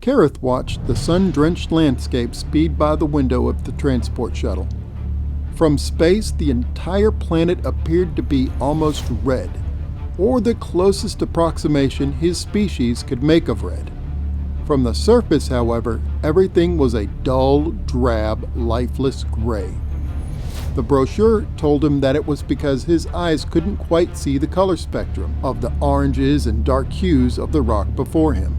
Kareth watched the sun-drenched landscape speed by the window of the transport shuttle. From space, the entire planet appeared to be almost red, or the closest approximation his species could make of red. From the surface, however, everything was a dull, drab, lifeless gray. The brochure told him that it was because his eyes couldn't quite see the color spectrum of the oranges and dark hues of the rock before him.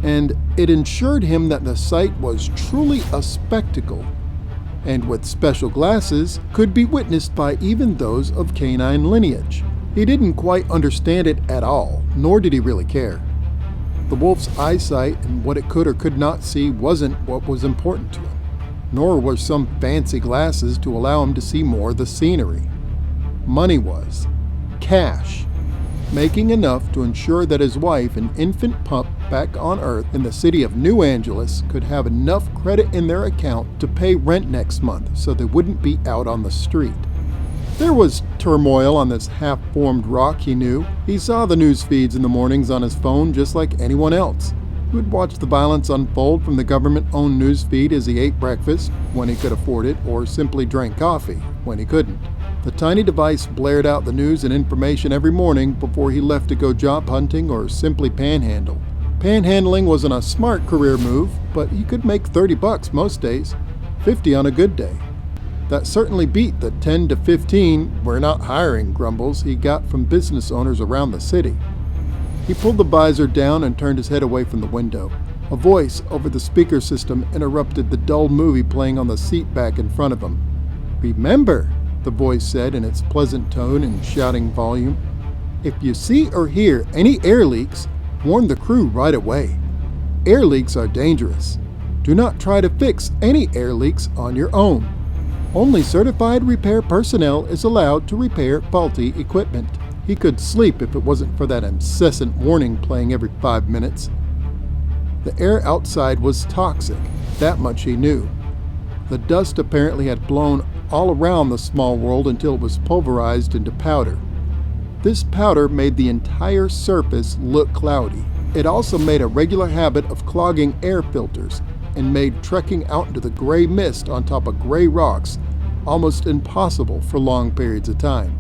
And it ensured him that the sight was truly a spectacle, and with special glasses could be witnessed by even those of canine lineage. He didn't quite understand it at all, nor did he really care. The wolf's eyesight and what it could or could not see wasn't what was important to him, nor were some fancy glasses to allow him to see more of the scenery. Money was. Cash. Making enough to ensure that his wife and infant pup back on Earth in the city of New Angeles could have enough credit in their account to pay rent next month so they wouldn't be out on the street. There was turmoil on this half-formed rock, he knew. He saw the news feeds in the mornings on his phone just like anyone else. He would watch the violence unfold from the government-owned news feed as he ate breakfast, when he could afford it, or simply drank coffee, when he couldn't. The tiny device blared out the news and information every morning before he left to go job hunting or simply panhandle. Panhandling wasn't a smart career move, but he could make $30 most days, 50 on a good day. That certainly beat the 10 to 15 "we're not hiring" grumbles he got from business owners around the city. He pulled the visor down and turned his head away from the window. A voice over the speaker system interrupted the dull movie playing on the seat back in front of him. "Remember," the voice said in its pleasant tone and shouting volume, "if you see or hear any air leaks, warn the crew right away. Air leaks are dangerous. Do not try to fix any air leaks on your own. Only certified repair personnel is allowed to repair faulty equipment." He could sleep if it wasn't for that incessant warning playing every 5 minutes. The air outside was toxic, that much he knew. The dust apparently had blown all around the small world until it was pulverized into powder. This powder made the entire surface look cloudy. It also made a regular habit of clogging air filters and made trekking out into the gray mist on top of gray rocks almost impossible for long periods of time.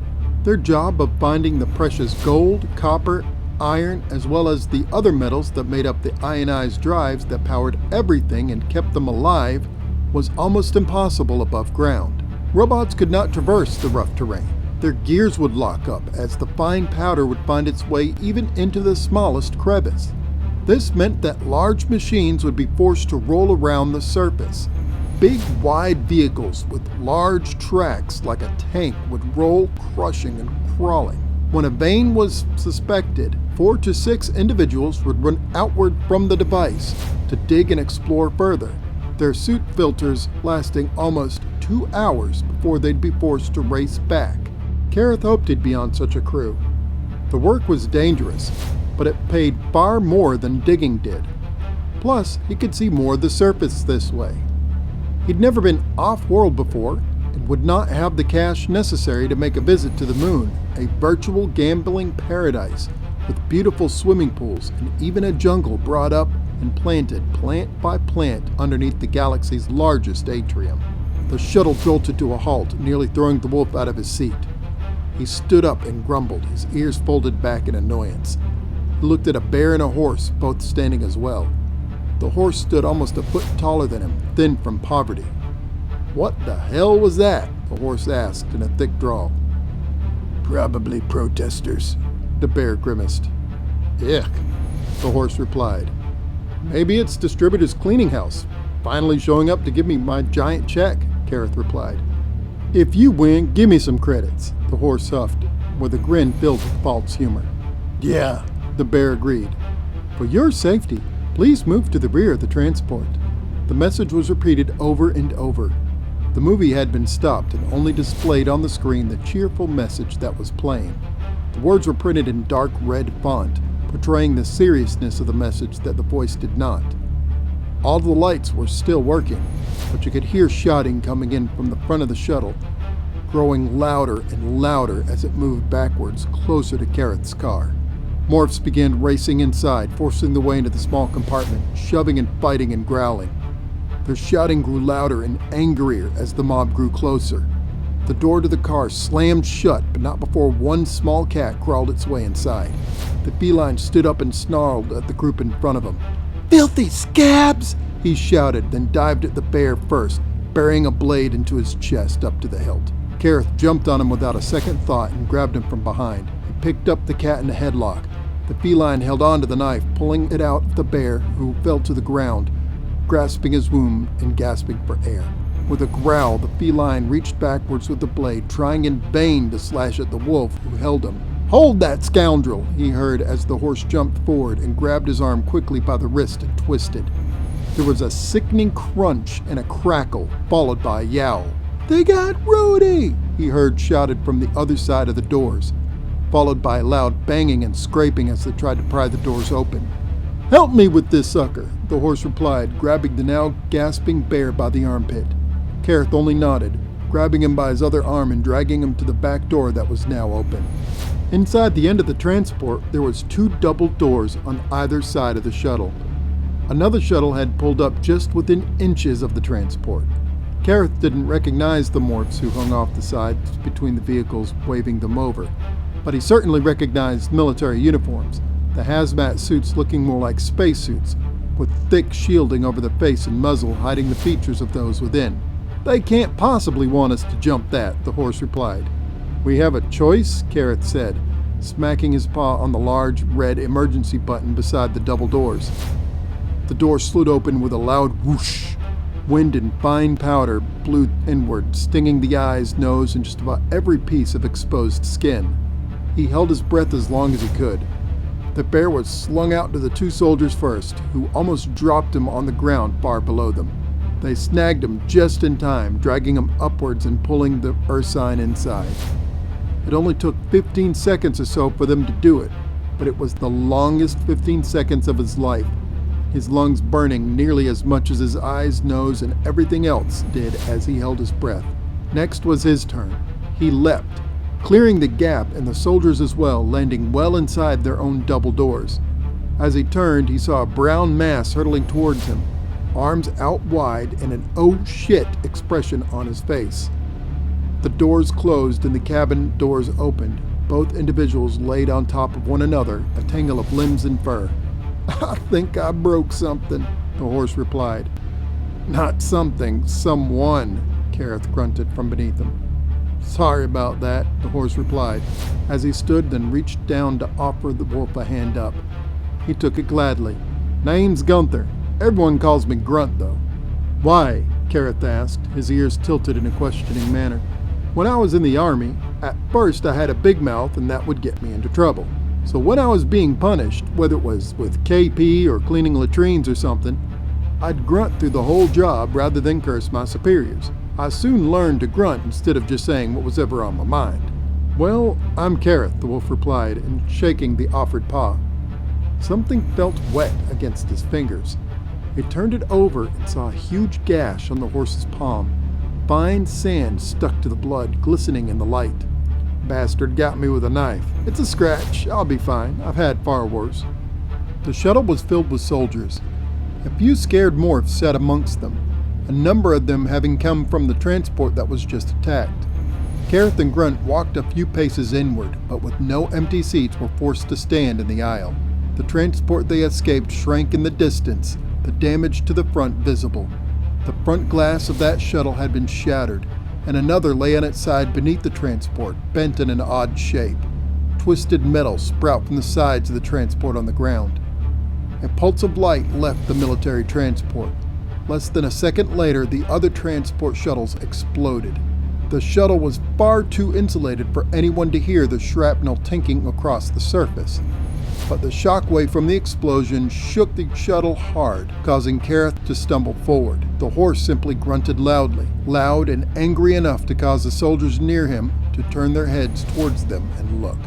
Their job of finding the precious gold, copper, iron, as well as the other metals that made up the ionized drives that powered everything and kept them alive was almost impossible above ground. Robots could not traverse the rough terrain. Their gears would lock up as the fine powder would find its way even into the smallest crevice. This meant that large machines would be forced to roll around the surface. Big, wide vehicles with large tracks like a tank would roll, crushing and crawling. When a vein was suspected, 4 to 6 individuals would run outward from the device to dig and explore further, their suit filters lasting almost 2 hours before they'd be forced to race back. Kareth hoped he'd be on such a crew. The work was dangerous, but it paid far more than digging did. Plus, he could see more of the surface this way. He'd never been off-world before and would not have the cash necessary to make a visit to the moon, a virtual gambling paradise with beautiful swimming pools and even a jungle brought up and planted plant by plant underneath the galaxy's largest atrium. The shuttle jolted to a halt, nearly throwing the wolf out of his seat. He stood up and grumbled, his ears folded back in annoyance. He looked at a bear and a horse, both standing as well. The horse stood almost a foot taller than him, thin from poverty. "What the hell was that?" the horse asked in a thick drawl. "Probably protesters," the bear grimaced. "Ick," the horse replied. "Maybe it's Distributor's Cleaning House, finally showing up to give me my giant check," Kareth replied. "If you win, give me some credits," the horse huffed, with a grin filled with false humor. "Yeah," the bear agreed. "For your safety, please move to the rear of the transport." The message was repeated over and over. The movie had been stopped and only displayed on the screen the cheerful message that was playing. The words were printed in dark red font, portraying the seriousness of the message that the voice did not. All the lights were still working, but you could hear shouting coming in from the front of the shuttle, growing louder and louder as it moved backwards closer to Kareth's car. Morphs began racing inside, forcing their way into the small compartment, shoving and fighting and growling. Their shouting grew louder and angrier as the mob grew closer. The door to the car slammed shut, but not before one small cat crawled its way inside. The feline stood up and snarled at the group in front of him. "Filthy scabs!" he shouted, then dived at the bear first, burying a blade into his chest up to the hilt. Kareth jumped on him without a second thought and grabbed him from behind. He picked up the cat in a headlock. The feline held on to the knife, pulling it out of the bear, who fell to the ground, grasping his wound and gasping for air. With a growl, the feline reached backwards with the blade, trying in vain to slash at the wolf who held him. "Hold that scoundrel!" he heard as the horse jumped forward and grabbed his arm quickly by the wrist and twisted. There was a sickening crunch and a crackle, followed by a yowl. "They got Rudy!" he heard shouted from the other side of the doors, followed by a loud banging and scraping as they tried to pry the doors open. "Help me with this sucker," the horse replied, grabbing the now gasping bear by the armpit. Kareth only nodded, grabbing him by his other arm and dragging him to the back door that was now open. Inside the end of the transport, there was 2 double doors on either side of the shuttle. Another shuttle had pulled up just within inches of the transport. Kareth didn't recognize the morphs who hung off the sides between the vehicles, waving them over, but he certainly recognized military uniforms, the hazmat suits looking more like spacesuits, with thick shielding over the face and muzzle hiding the features of those within. "They can't possibly want us to jump that," the horse replied. "We have a choice," Kareth said, smacking his paw on the large red emergency button beside the double doors. The door slid open with a loud whoosh. Wind and fine powder blew inward, stinging the eyes, nose, and just about every piece of exposed skin. He held his breath as long as he could. The bear was slung out to the 2 soldiers first, who almost dropped him on the ground far below them. They snagged him just in time, dragging him upwards and pulling the ursine inside. It only took 15 seconds or so for them to do it, but it was the longest 15 seconds of his life, his lungs burning nearly as much as his eyes, nose, and everything else did as he held his breath. Next was his turn. He leapt, clearing the gap and the soldiers as well, landing well inside their own double doors. As he turned, he saw a brown mass hurtling towards him, arms out wide and an "oh shit" expression on his face. The doors closed and the cabin doors opened. Both individuals laid on top of one another, a tangle of limbs and fur. "I think I broke something," the horse replied. "Not something, someone," Kareth grunted from beneath him. "Sorry about that," the horse replied, as he stood then reached down to offer the wolf a hand up. He took it gladly. "Name's Gunther. Everyone calls me Grunt, though." "Why?" Kareth asked, his ears tilted in a questioning manner. "When I was in the army, at first I had a big mouth and that would get me into trouble. So when I was being punished, whether it was with KP or cleaning latrines or something, I'd grunt through the whole job rather than curse my superiors. I soon learned to grunt instead of just saying what was ever on my mind." "Well, I'm Kareth," the wolf replied, and shaking the offered paw. Something felt wet against his fingers. He turned it over and saw a huge gash on the horse's palm. Fine sand stuck to the blood, glistening in the light. "Bastard got me with a knife. It's a scratch. I'll be fine. I've had far worse." The shuttle was filled with soldiers. A few scared morphs sat amongst them, a number of them having come from the transport that was just attacked. Kareth and Grunt walked a few paces inward, but with no empty seats were forced to stand in the aisle. The transport they escaped shrank in the distance, the damage to the front visible. The front glass of that shuttle had been shattered, and another lay on its side beneath the transport, bent in an odd shape. Twisted metal sprout from the sides of the transport on the ground. A pulse of light left the military transport. Less than a second later, the other transport shuttles exploded. The shuttle was far too insulated for anyone to hear the shrapnel tinking across the surface. But the shockwave from the explosion shook the shuttle hard, causing Kareth to stumble forward. The horse simply grunted loudly, loud and angry enough to cause the soldiers near him to turn their heads towards them and look.